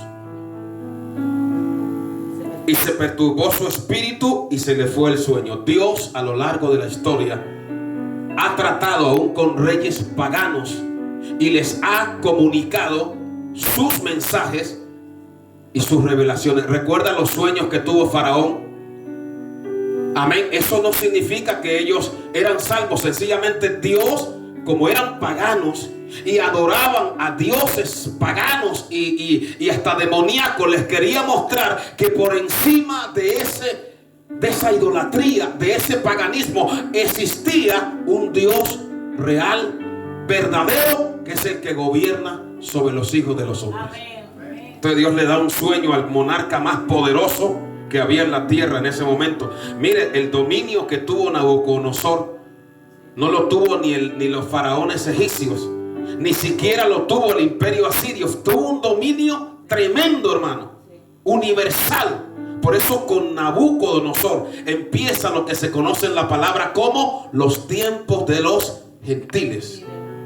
y se perturbó su espíritu y se le fue el sueño. Dios, a lo largo de la historia, ha tratado aún con reyes paganos y les ha comunicado sus mensajes y sus revelaciones. Recuerda los sueños que tuvo Faraón. Amén. Eso no significa que ellos eran salvos. Sencillamente Dios, como eran paganos y adoraban a dioses paganos y hasta demoníacos, les quería mostrar que por encima de esa idolatría, de ese paganismo, existía un Dios real, verdadero, que es el que gobierna sobre los hijos de los hombres. Entonces Dios le da un sueño al monarca más poderoso que había en la tierra en ese momento. Mire, el dominio que tuvo Nabucodonosor no lo tuvo ni los faraones egipcios, ni siquiera lo tuvo el imperio asirio. Tuvo un dominio tremendo, hermano, universal. Por eso con Nabucodonosor empieza lo que se conoce en la palabra como los tiempos de los gentiles.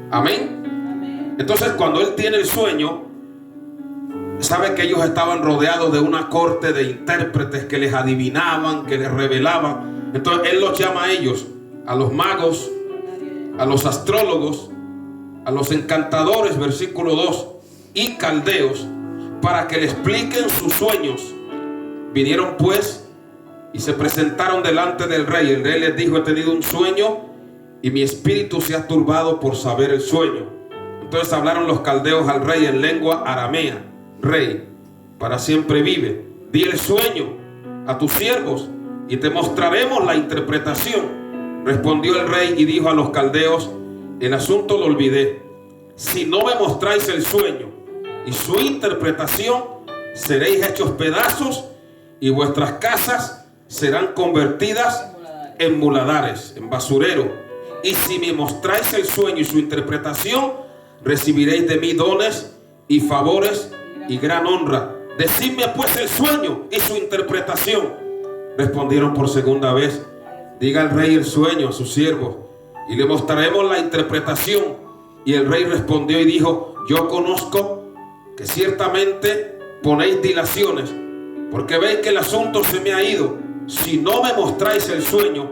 Amén. Entonces cuando él tiene el sueño, sabe que ellos estaban rodeados de una corte de intérpretes que les adivinaban, que les revelaban. Entonces él los llama a ellos, a los magos, a los astrólogos, a los encantadores, versículo 2, y caldeos, para que le expliquen sus sueños. Vinieron pues y se presentaron delante del rey. El rey les dijo, he tenido un sueño y mi espíritu se ha turbado por saber el sueño. Entonces hablaron los caldeos al rey en lengua aramea. Rey, para siempre vive, di el sueño a tus siervos y te mostraremos la interpretación. Respondió el rey y dijo a los caldeos, el asunto lo olvidé. si no me mostráis el sueño y su interpretación, seréis hechos pedazos y vuestras casas serán convertidas en muladares, en basurero. Y si me mostráis el sueño y su interpretación, recibiréis de mí dones y favores y gran honra. Decidme pues el sueño y su interpretación. Respondieron por segunda vez: diga el rey el sueño a sus siervos y le mostraremos la interpretación. Y el rey respondió y dijo: yo conozco que ciertamente ponéis dilaciones, porque veis que el asunto se me ha ido. Si no me mostráis el sueño,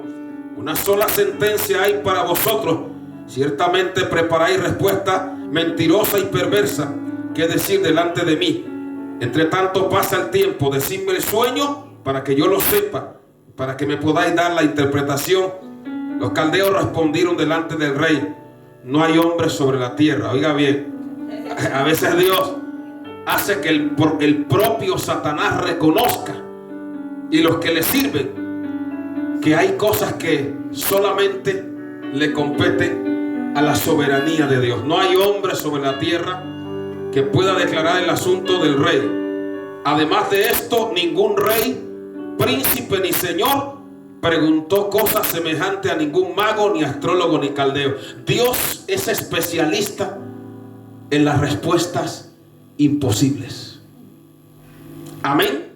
una sola sentencia hay para vosotros. Ciertamente preparáis respuesta mentirosa y perversa que decir delante de mí. Entre tanto pasa el tiempo, decidme el sueño para que yo lo sepa, para que me podáis dar la interpretación. Los caldeos respondieron delante del rey: no hay hombre sobre la tierra. Oiga bien, a veces Dios hace que el propio Satanás reconozca, y los que le sirven, que hay cosas que solamente le competen a la soberanía de Dios. No hay hombre sobre la tierra que pueda declarar el asunto del rey. Además de esto, ningún rey, príncipe ni señor preguntó cosas semejantes a ningún mago, ni astrólogo, ni caldeo. Dios es especialista en las respuestas imposibles. Amén.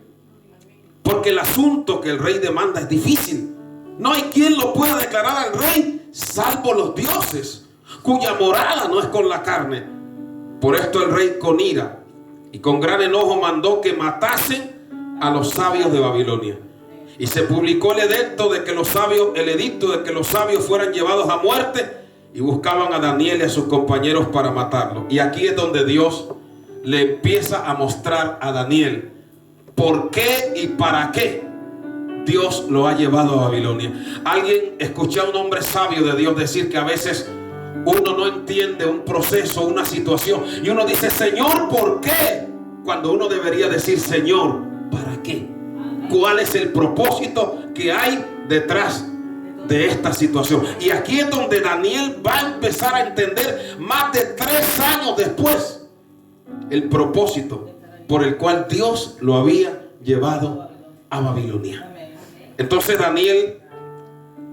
Porque el asunto que el rey demanda es difícil. No hay quien lo pueda declarar al rey, salvo los dioses, cuya morada no es con la carne. Por esto el rey, con ira y con gran enojo, mandó que matasen a los sabios de Babilonia. Y se publicó el edicto de que los sabios fueran llevados a muerte, y buscaban a Daniel y a sus compañeros para matarlo. Y aquí es donde Dios le empieza a mostrar a Daniel por qué y para qué Dios lo ha llevado a Babilonia. Alguien escuché a un hombre sabio de Dios decir que a veces uno no entiende un proceso, una situación, y uno dice: Señor, ¿por qué? Cuando uno debería decir: Señor, ¿para qué? ¿Cuál es el propósito que hay detrás de esta situación? Y aquí es donde Daniel va a empezar a entender, más de 3 años después, el propósito por el cual Dios lo había llevado a Babilonia. Entonces Daniel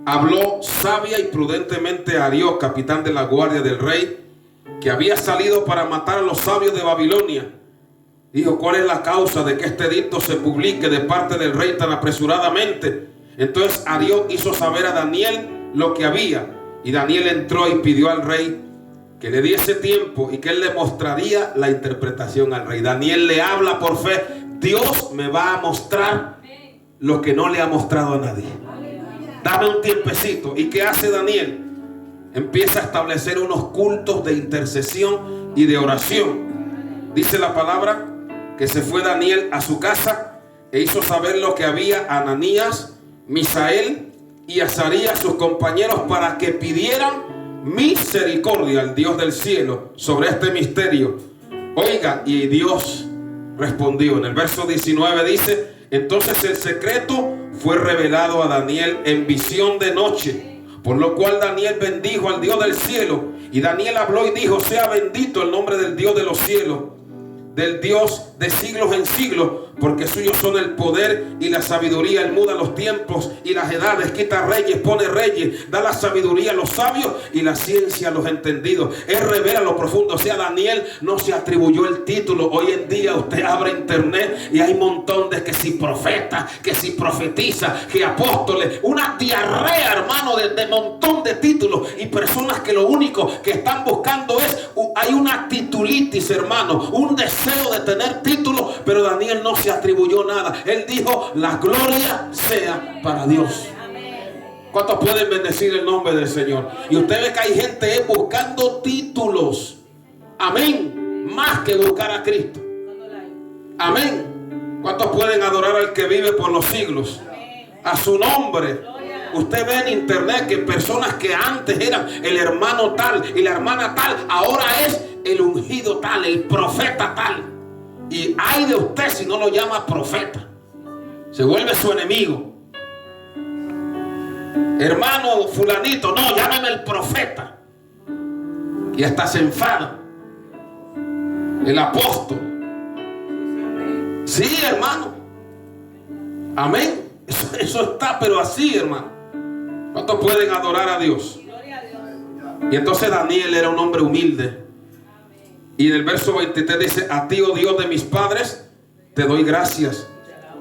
habló sabia y prudentemente a Arioc, capitán de la guardia del rey, que había salido para matar a los sabios de Babilonia. Dijo: ¿cuál es la causa de que este edicto se publique de parte del rey tan apresuradamente? Entonces Arioc hizo saber a Daniel lo que había, y Daniel entró y pidió al rey que le diese tiempo y que él le mostraría la interpretación al rey. Daniel le habla por fe: Dios me va a mostrar lo que no le ha mostrado a nadie. Dame un tiempecito. ¿Y qué hace Daniel? Empieza a establecer unos cultos de intercesión y de oración. Dice la palabra que se fue Daniel a su casa e hizo saber lo que había a Ananías, Misael y Azarías, sus compañeros, para que pidieran misericordia al Dios del cielo sobre este misterio. Oiga, y Dios respondió. En el verso 19 dice: entonces el secreto fue revelado a Daniel en visión de noche, por lo cual Daniel bendijo al Dios del cielo. Y Daniel habló y dijo: sea bendito el nombre del Dios de los cielos, del Dios de siglos en siglos, porque suyos son el poder y la sabiduría. Él muda los tiempos y las edades, quita reyes, pone reyes, da la sabiduría a los sabios y la ciencia a los entendidos. Él revela lo profundo. O sea, Daniel no se atribuyó el título. Hoy en día usted abre internet y hay un montón de que si profeta, que si profetiza, que apóstoles, una diarrea, hermano, de montón de títulos, y personas que lo único que están buscando es, hay una titulitis, hermano, un deseo de tener títulos. Pero Daniel no se atribuyó nada. Él dijo: la gloria sea para Dios. ¿Cuántos pueden bendecir el nombre del Señor? Y usted ve que hay gente buscando títulos. Amén. Más que buscar a Cristo. Amén. ¿Cuántos pueden adorar al que vive por los siglos? A su nombre. Usted ve en internet que personas que antes eran el hermano tal y la hermana tal, ahora es el ungido tal, el profeta tal. Y ay de usted si no lo llama profeta, se vuelve su enemigo. Hermano fulanito, no, llámeme el profeta. Y hasta se enfada. el apóstol. Sí, hermano. Amén. Eso está, pero así, hermano. ¿Cuántos pueden adorar a Dios? Y entonces Daniel era un hombre humilde. Y en el verso 23 dice: a ti, oh Dios de mis padres, te doy gracias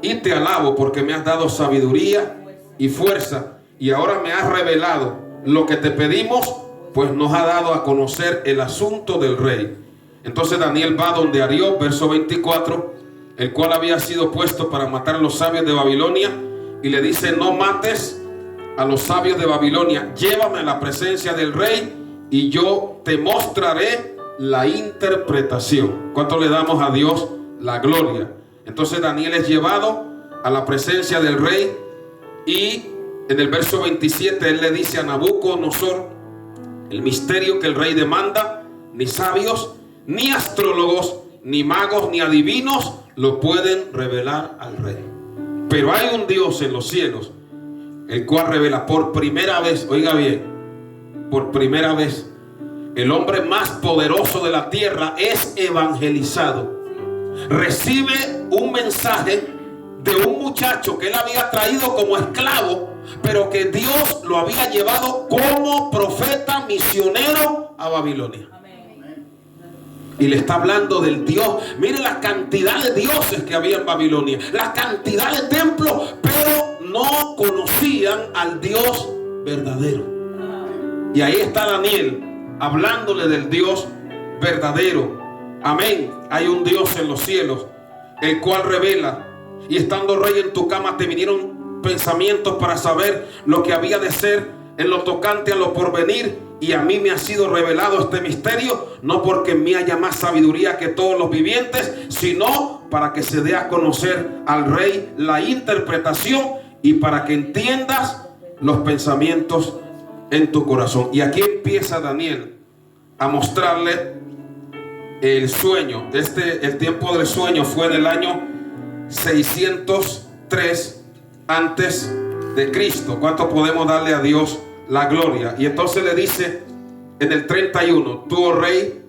y te alabo, porque me has dado sabiduría y fuerza, y ahora me has revelado lo que te pedimos, pues nos ha dado a conocer el asunto del rey. Entonces Daniel va donde Ariok, verso 24, el cual había sido puesto para matar a los sabios de Babilonia, y le dice: no mates a los sabios de Babilonia, llévame a la presencia del rey y yo te mostraré la interpretación. ¿Cuánto le damos a Dios la gloria? Entonces Daniel es llevado a la presencia del rey, y en el verso 27 él le dice a Nabucodonosor: el misterio que el rey demanda, ni sabios, ni astrólogos, ni magos, ni adivinos lo pueden revelar al rey. Pero hay un Dios en los cielos, el cual revela por primera vez, oiga bien, por primera vez, el hombre más poderoso de la tierra es evangelizado. Recibe un mensaje de un muchacho que él había traído como esclavo, pero que Dios lo había llevado como profeta misionero a Babilonia. Y le está hablando del Dios. Mire la cantidad de dioses que había en Babilonia, la cantidad de templos, pero no conocían al Dios verdadero. Y ahí está Daniel hablándole del Dios verdadero. Amén. Hay un Dios en los cielos, el cual revela. Y estando rey en tu cama, te vinieron pensamientos para saber lo que había de ser en lo tocante a lo porvenir. Y a mí me ha sido revelado este misterio, no porque en mí haya más sabiduría que todos los vivientes, sino para que se dé a conocer al rey la interpretación, y para que entiendas los pensamientos en tu corazón. Y aquí empieza Daniel a mostrarle el sueño. El tiempo del sueño fue en el año 603 antes de Cristo. ¿Cuánto podemos darle a Dios la gloria? Y entonces le dice en el 31: tú, oh rey,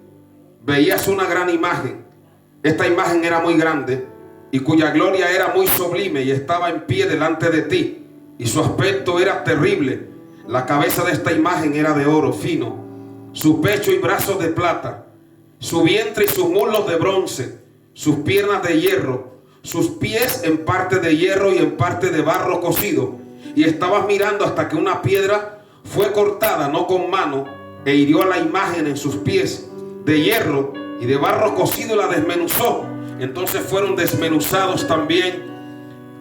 veías una gran imagen. Esta imagen era muy grande, y cuya gloria era muy sublime, y estaba en pie delante de ti, y su aspecto era terrible. La cabeza de esta imagen era de oro fino, su pecho y brazos de plata, su vientre y sus muslos de bronce, sus piernas de hierro, sus pies en parte de hierro y en parte de barro cocido. Y estabas mirando hasta que una piedra fue cortada, no con mano, e hirió a la imagen en sus pies de hierro y de barro cocido, la desmenuzó. Entonces fueron desmenuzados también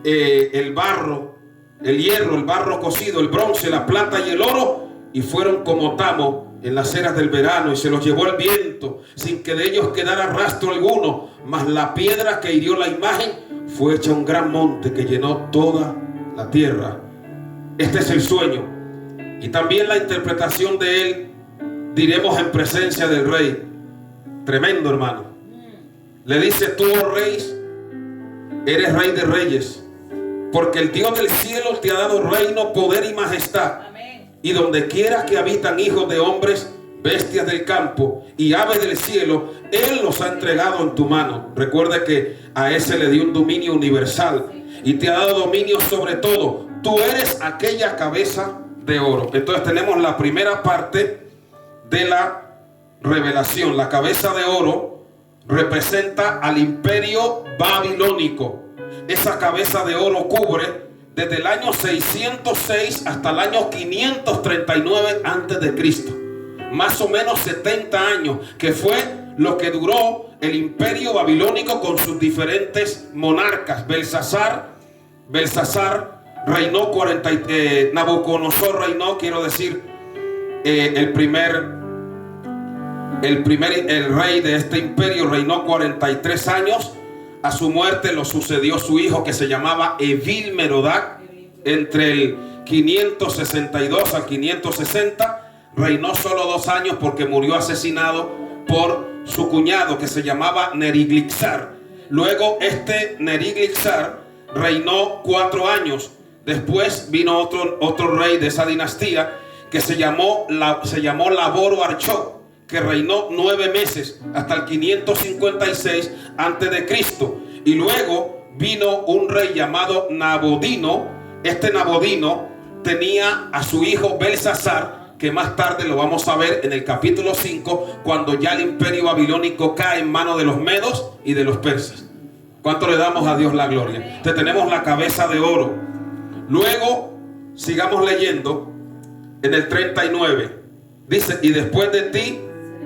el barro, el hierro, el barro cocido, el bronce, la plata y el oro, y fueron como tamo en las eras del verano, y se los llevó el viento sin que de ellos quedara rastro alguno. Mas la piedra que hirió la imagen fue hecha un gran monte que llenó toda la tierra. Este es el sueño, y también la interpretación de él diremos en presencia del rey. Tremendo, hermano. Le dice: tú, oh rey, eres rey de reyes, porque el Dios del cielo te ha dado reino, poder y majestad. Amén. Y donde quiera que habitan hijos de hombres, bestias del campo y aves del cielo, Él los ha entregado en tu mano. Recuerda que a ese le dio un dominio universal, y te ha dado dominio sobre todo. Tú eres aquella cabeza de oro. Entonces tenemos la primera parte de la revelación. La cabeza de oro representa al imperio babilónico. Esa cabeza de oro cubre desde el año 606 hasta el año 539 antes de Cristo. Más o menos 70 años, que fue lo que duró el imperio babilónico con sus diferentes monarcas. Belsasar reinó Nabucodonosor reinó, quiero decir, el rey de este imperio reinó 43 años. A su muerte lo sucedió su hijo, que se llamaba Evil-Merodach, entre el 562 al 560. Reinó solo 2 años porque murió asesinado por su cuñado, que se llamaba Neriglissar. Luego este Neriglissar reinó 4 años. Después vino otro rey de esa dinastía que se llamó Laboro Archoc, que reinó 9 meses hasta el 556 antes de Cristo. Y luego vino un rey llamado Nabodino. Este Nabodino tenía a su hijo Belsasar, que más tarde lo vamos a ver en el capítulo 5, cuando ya el imperio babilónico cae en manos de los medos y de los persas. ¿Cuánto le damos a Dios la gloria? Entonces tenemos la cabeza de oro. Luego sigamos leyendo en el 39. Dice: y después de ti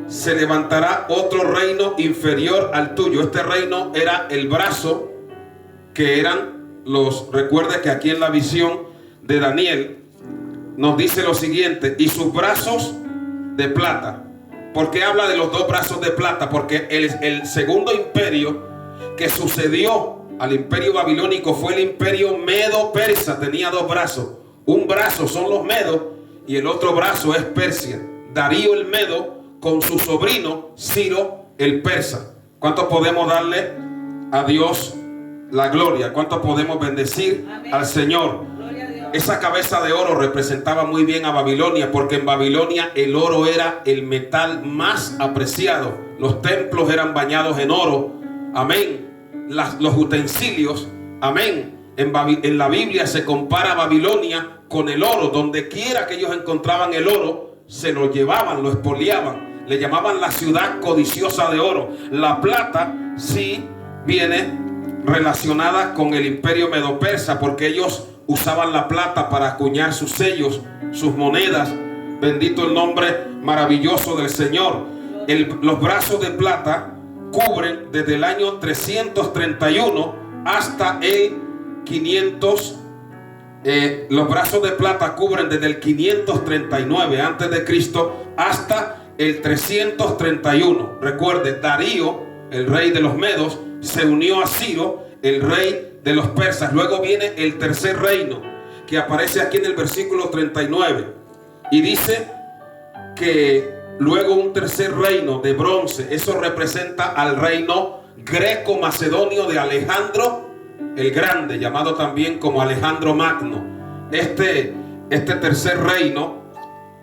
se levantará otro reino inferior al tuyo. Este reino era el brazo, que eran los, recuerde que aquí en la visión de Daniel nos dice lo siguiente: y sus brazos de plata. ¿Por qué habla de los dos brazos de plata? Porque el segundo imperio que sucedió al imperio babilónico fue el imperio medo-persa. Tenía dos brazos. Un brazo son los medos y el otro brazo es Persia. Darío el medo con su sobrino Ciro el persa. ¿Cuánto podemos darle a Dios la gloria? ¿Cuánto podemos bendecir al Señor? Esa cabeza de oro representaba muy bien a Babilonia, porque en Babilonia el oro era el metal más apreciado. Los templos eran bañados en oro. Amén. Los utensilios. Amén. En la Biblia se compara Babilonia con el oro. Donde quiera que ellos encontraban el oro, se lo llevaban, lo expoliaban. Le llamaban la ciudad codiciosa de oro. La plata sí viene relacionada con el imperio medo-persa, porque ellos usaban la plata para acuñar sus sellos, sus monedas. Bendito el nombre maravilloso del Señor. Los brazos de plata cubren desde el año 331 hasta el 500. Los brazos de plata cubren desde el 539 antes de Cristo hasta el 331. Recuerde, Darío, el rey de los medos, se unió a Ciro, el rey de los persas. Luego viene el tercer reino, que aparece aquí en el versículo 39, y dice que luego un tercer reino de bronce. Eso representa al reino greco-macedonio de Alejandro el Grande, llamado también como Alejandro Magno. Este tercer reino,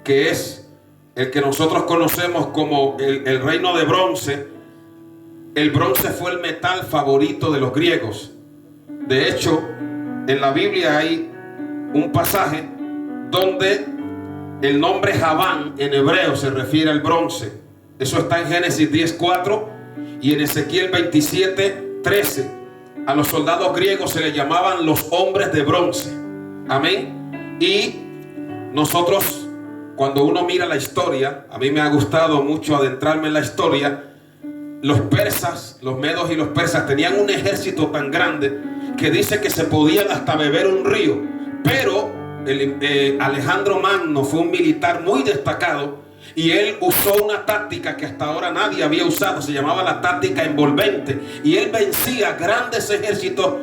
que es el que nosotros conocemos como el reino de bronce. El bronce fue el metal favorito de los griegos. De hecho, en la Biblia hay un pasaje donde el nombre Javán en hebreo se refiere al bronce. Eso está en Génesis 10:4 y en Ezequiel 27:13. A los soldados griegos se les llamaban los hombres de bronce. Amén. Y nosotros, cuando uno mira la historia, a mí me ha gustado mucho adentrarme en la historia. Los persas, los medos y los persas tenían un ejército tan grande que dice que se podían hasta beber un río. Pero Alejandro Magno fue un militar muy destacado y él usó una táctica que hasta ahora nadie había usado. Se llamaba la táctica envolvente, y él vencía grandes ejércitos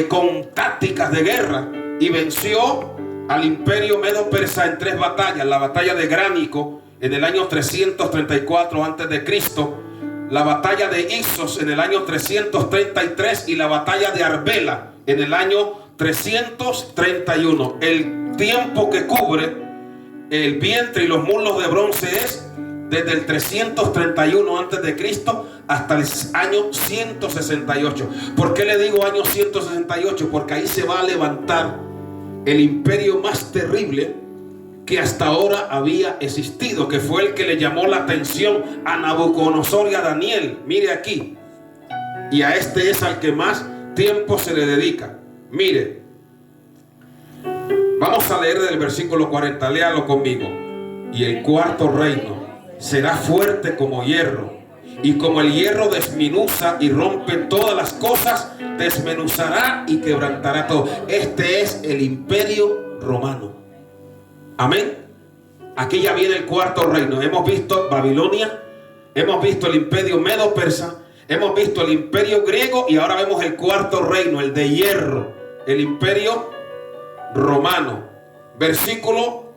con tácticas de guerra, y venció al imperio medo-persa en 3 batallas. La batalla de Gránico en el año 334 antes de Cristo, la batalla de Ixos en el año 333 y la batalla de Arbela en el año 331. El tiempo que cubre el vientre y los muslos de bronce es desde el 331 antes de Cristo hasta el año 168. ¿Por qué le digo año 168? Porque ahí se va a levantar el imperio más terrible que hasta ahora había existido, que fue el que le llamó la atención a Nabucodonosor y a Daniel. Mire aquí, y a este es al que más tiempo se le dedica. Mire, vamos a leer del versículo 40, léalo conmigo. Y el cuarto reino será fuerte como hierro, y como el hierro desmenuza y rompe todas las cosas, desmenuzará y quebrantará todo. Este es el imperio romano. Amén. Aquí ya viene el cuarto reino. Hemos visto Babilonia, hemos visto el imperio medo-persa, hemos visto el imperio griego, y ahora vemos el cuarto reino, el de hierro, el imperio romano. Versículo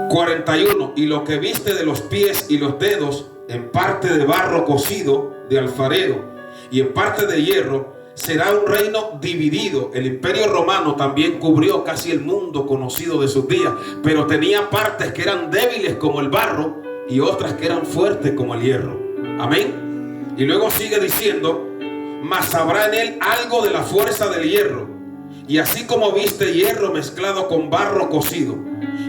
41. Y lo que viste de los pies y los dedos, en parte de barro cocido de alfarero y en parte de hierro, será un reino dividido. El imperio romano también cubrió casi el mundo conocido de sus días, pero tenía partes que eran débiles como el barro y otras que eran fuertes como el hierro. Amén. Y luego sigue diciendo: mas habrá en él algo de la fuerza del hierro, y así como viste hierro mezclado con barro cocido,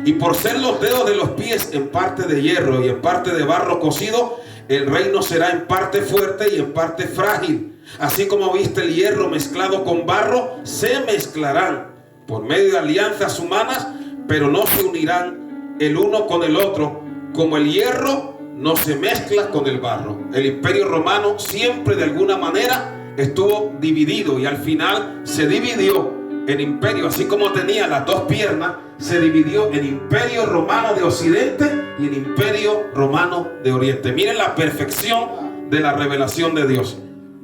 y por ser los dedos de los pies en parte de hierro y en parte de barro cocido, el reino será en parte fuerte y en parte frágil. Así como viste el hierro mezclado con barro, se mezclarán por medio de alianzas humanas, pero no se unirán el uno con el otro, como el hierro no se mezcla con el barro. El imperio romano siempre de alguna manera estuvo dividido, y al final se dividió en imperio, así como tenía las dos piernas, se dividió en imperio romano de occidente y en imperio romano de oriente. Miren la perfección de la revelación de Dios.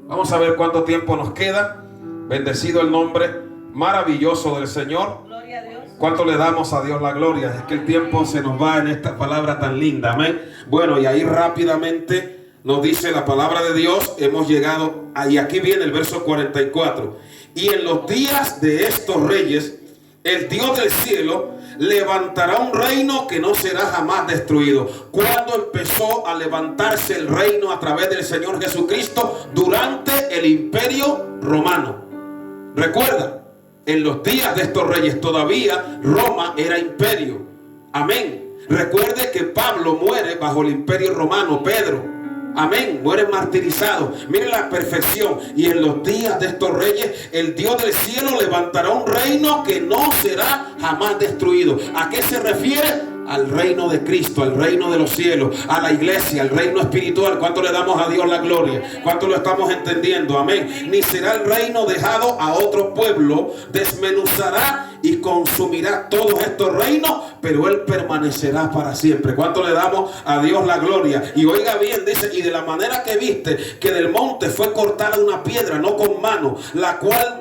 Vamos a ver cuánto tiempo nos queda. Bendecido el nombre maravilloso del Señor. Gloria a Dios. ¿Cuánto le damos a Dios la gloria? Es que el tiempo se nos va en esta palabra tan linda. Amén. Bueno, y ahí rápidamente nos dice la palabra de Dios. Hemos llegado, y aquí viene el verso 44. Y en los días de estos reyes, el Dios del cielo levantará un reino que no será jamás destruido. ¿Cuándo empezó a levantarse el reino a través del Señor Jesucristo? Durante el imperio romano. Recuerda, en los días de estos reyes todavía Roma era imperio. Amén. Recuerde que Pablo muere bajo el imperio romano, Pedro. Amén, muere martirizado. Miren la perfección. Y en los días de estos reyes, el Dios del cielo levantará un reino que no será jamás destruido. ¿A qué se refiere? Al reino de Cristo, al reino de los cielos, a la iglesia, al reino espiritual. ¿Cuánto le damos a Dios la gloria? ¿Cuánto lo estamos entendiendo? Amén. Ni será el reino dejado a otro pueblo. Desmenuzará y consumirá todos estos reinos, pero él permanecerá para siempre. ¿Cuánto le damos a Dios la gloria? Y oiga bien, dice: y de la manera que viste que del monte fue cortada una piedra, no con mano, la cual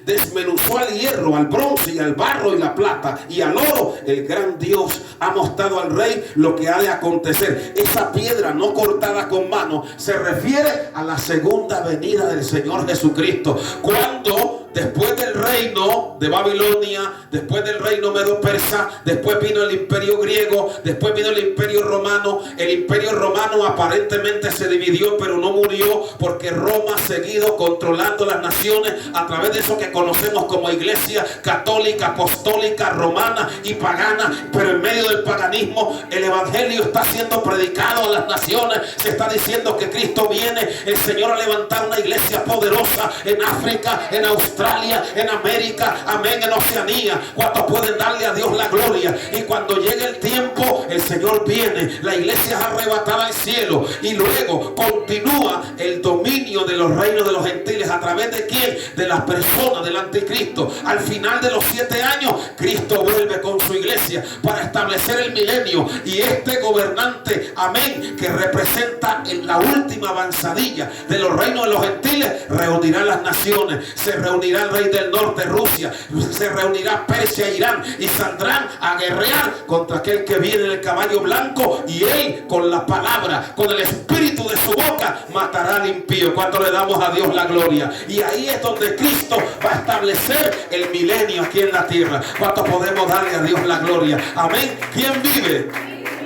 desmenuzó al hierro, al bronce y al barro y la plata y al oro, el gran Dios ha mostrado al rey lo que ha de acontecer. Esa piedra no cortada con mano se refiere a la segunda venida del Señor Jesucristo, cuando después del reino de Babilonia, después del reino medo-persa, después vino el imperio griego, después vino el imperio romano. El imperio romano aparentemente se dividió, pero no murió, porque Roma ha seguido controlando las naciones a través de eso que conocemos como iglesia católica, apostólica, romana y pagana. Pero en medio del paganismo el evangelio está siendo predicado a las naciones. Se está diciendo que Cristo viene. El Señor ha levantado una iglesia poderosa en África, en Australia, en América, amén, en Oceanía. ¿Cuántos pueden darle a Dios la gloria? Y cuando llegue el tiempo, el Señor viene, la iglesia es arrebatada al cielo, y luego continúa el dominio de los reinos de los gentiles. ¿A través de quién? De las personas del anticristo. Al final de los 7 años, Cristo vuelve con su iglesia para establecer el milenio, y este gobernante, amén, que representa en la última avanzadilla de los reinos de los gentiles, reunirá las naciones. Se reunirá el rey del norte, Rusia, se reunirá Persia, Irán, y saldrán a guerrear contra aquel que viene en el caballo blanco, y él con la palabra, con el espíritu de su boca, matará al impío. ¿Cuánto le damos a Dios la gloria? Y ahí es donde Cristo va a establecer el milenio aquí en la tierra. ¿Cuánto podemos darle a Dios la gloria? Amén. ¿Quién vive?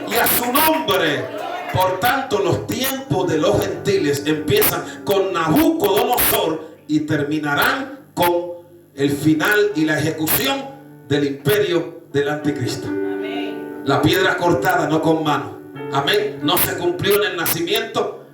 Y a su nombre. Por tanto, los tiempos de los gentiles empiezan con Nabucodonosor y terminarán con el final y la ejecución del imperio del anticristo. Amén. La piedra cortada, no con mano. Amén. No se cumplió en el nacimiento,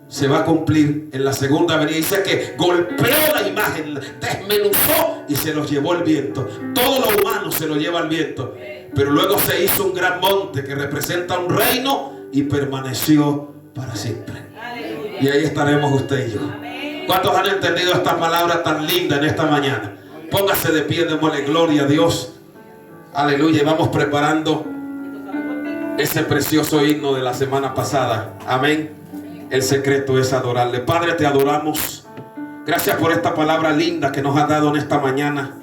se va a cumplir en la segunda venida. Dice que golpeó la imagen, desmenuzó y se los llevó el viento. Todo lo humano se lo lleva el viento. Pero luego se hizo un gran monte que representa un reino y permaneció para siempre. Aleluya. Y ahí estaremos usted y yo. ¿Cuántos han entendido estas palabras tan lindas en esta mañana? Póngase de pie, démosle gloria a Dios. Aleluya. Y vamos preparando ese precioso himno de la semana pasada. Amén. El secreto es adorarle. Padre, te adoramos. Gracias por esta palabra linda que nos has dado en esta mañana.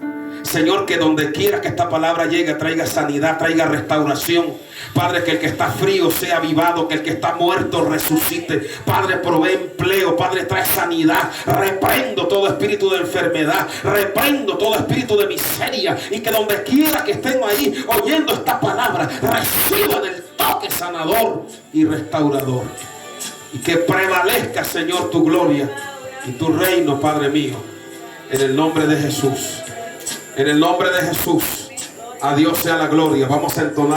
Señor, que donde quiera que esta palabra llegue, traiga sanidad, traiga restauración. Padre, que el que está frío sea avivado, que el que está muerto resucite. Padre, provee empleo. Padre, trae sanidad. Reprendo todo espíritu de enfermedad, reprendo todo espíritu de miseria, y que donde quiera que estén ahí oyendo esta palabra, reciban el toque sanador y restaurador. Y que prevalezca, Señor, tu gloria y tu reino, Padre mío. En el nombre de Jesús. En el nombre de Jesús. A Dios sea la gloria. Vamos a entonar.